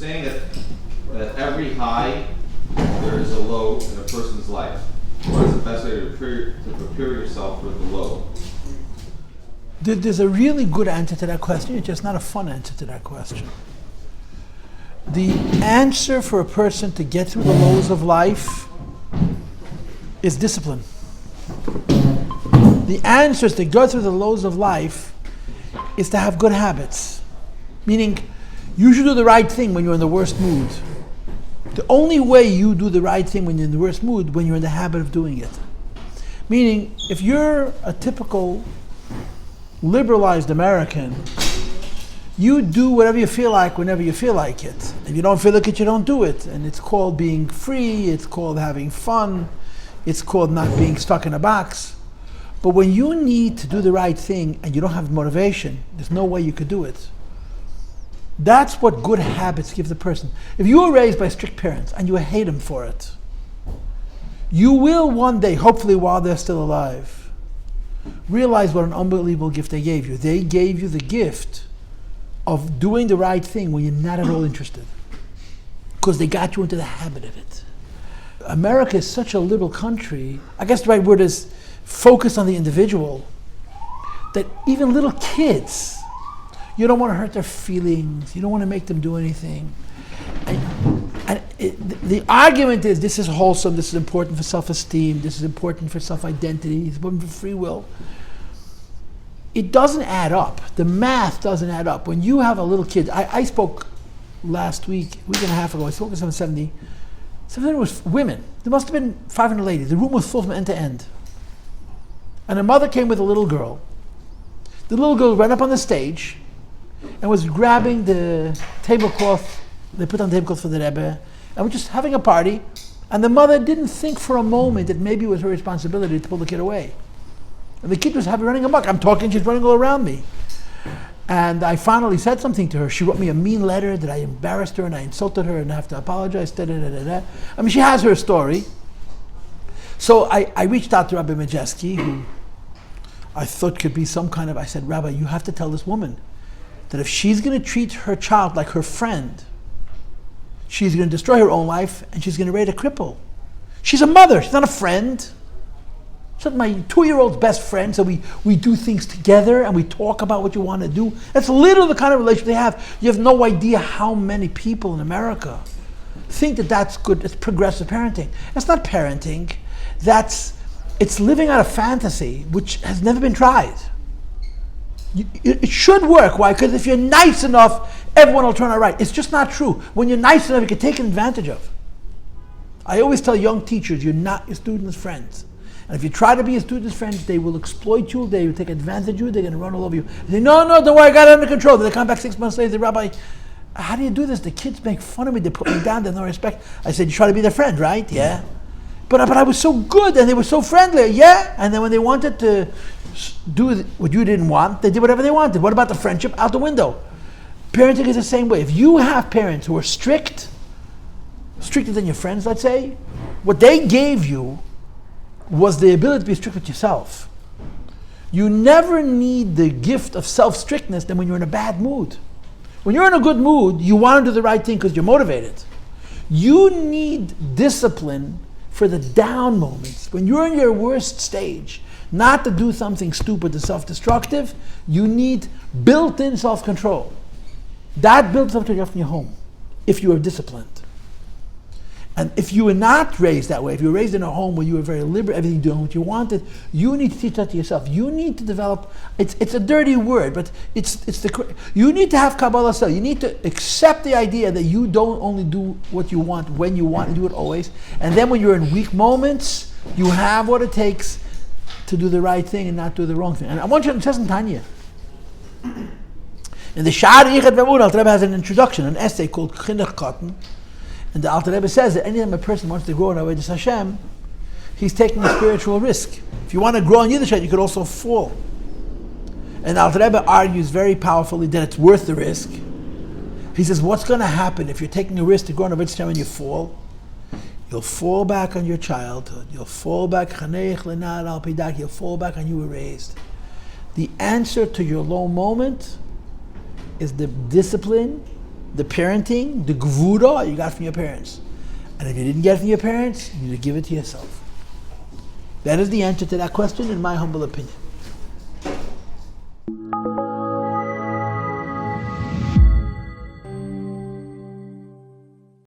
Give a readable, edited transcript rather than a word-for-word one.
saying that at every high there is a low in a person's life. What is the best way to prepare yourself for the low? There's a really good answer to that question. It's just not a fun answer to that question. The answer for a person to get through the lows of life is discipline. The answer is to go through the lows of life is to have good habits. Meaning, you should do the right thing when you're in the worst mood. The only way you do the right thing when you're in the worst mood, when you're in the habit of doing it. Meaning, if you're a typical liberalized American, you do whatever you feel like whenever you feel like it. If you don't feel like it, you don't do it. And it's called being free, it's called having fun, it's called not being stuck in a box. But when you need to do the right thing and you don't have motivation, there's no way you could do it. That's what good habits give the person. If you were raised by strict parents and you hate them for it, you will one day, hopefully while they're still alive, realize what an unbelievable gift they gave you. They gave you the gift of doing the right thing when you're not at all interested, because they got you into the habit of it. America is such a liberal country, I guess the right word is focused on the individual, that even little kids, you don't want to hurt their feelings, you don't want to make them do anything. The argument is this is wholesome, this is important for self-esteem, this is important for self-identity, it's important for free will. It doesn't add up. The math doesn't add up. When you have a little kid, I spoke last week and a half ago, I spoke to 770 was women. There must have been 500 ladies. The room was full from end to end. And a mother came with a little girl. The little girl ran up on the stage and was grabbing the tablecloth. They put on the tablecloth for the rebbe, and we're just having a party. And the mother didn't think for a moment that maybe it was her responsibility to pull the kid away. And the kid was running amok. I'm talking, she's running all around me. And I finally said something to her. She wrote me a mean letter that I embarrassed her and I insulted her and I have to apologize. I mean, she has her story. So I reached out to Rabbi Majeski, who I thought could be some kind of, I said, Rabbi, you have to tell this woman that if she's going to treat her child like her friend, she's going to destroy her own life and she's going to raise a cripple. She's a mother, she's not a friend. She's my 2-year-old's best friend, so we do things together and we talk about what you want to do. That's literally the kind of relationship they have. You have no idea how many people in America think that that's good, it's progressive parenting. That's not parenting, it's living out a fantasy which has never been tried. It should work. Why? Because if you're nice enough, everyone will turn out right. It's just not true. When you're nice enough, you get taken advantage of. I always tell young teachers, you're not your students' friends. And if you try to be a student's friend, they will exploit you, they will take advantage of you, they're going to run all over you. They say, no, don't worry, I got it under control. Then they come back 6 months later, Rabbi, how do you do this? The kids make fun of me, they put me down, they have no respect. I said, you try to be their friend, right? Yeah. But I was so good and they were so friendly, yeah. And then when they wanted to do what you didn't want, they did whatever they wanted. What about the friendship? Out the window. Parenting is the same way. If you have parents who are stricter than your friends, let's say, what they gave you was the ability to be strict with yourself. You never need the gift of self-strictness than when you're in a bad mood. When you're in a good mood, you want to do the right thing because you're motivated. You need discipline for the down moments. When you're in your worst stage, not to do something stupid or self-destructive, you need built-in self-control. That builds up to you from your home, if you are disciplined. And if you were not raised that way, if you were raised in a home where you were very liberal, everything doing what you wanted, you need to teach that to yourself. You need to develop, it's a dirty word, but you need to have Kabbalah self. You need to accept the idea that you don't only do what you want when you want, you do it always. And then when you're in weak moments, you have what it takes to do the right thing and not do the wrong thing. And I want you to say in Tanya. In the Sha'ar Yichad V'Amud, Alter Rebbe has an introduction, an essay called Chinuch Katan. And the Alter Rebbe says that anytime a person wants to grow in Avodas Hashem, he's taking a spiritual risk. If you want to grow in Yiddishkeit, you could also fall. And Alter Rebbe argues very powerfully that it's worth the risk. He says, what's going to happen if you're taking a risk to grow in Avodas Hashem and you fall? You'll fall back on your childhood. You'll fall back, you'll fall back on you were raised. The answer to your low moment is the discipline the parenting, the gvura, you got from your parents. And if you didn't get it from your parents, you need to give it to yourself. That is the answer to that question, in my humble opinion.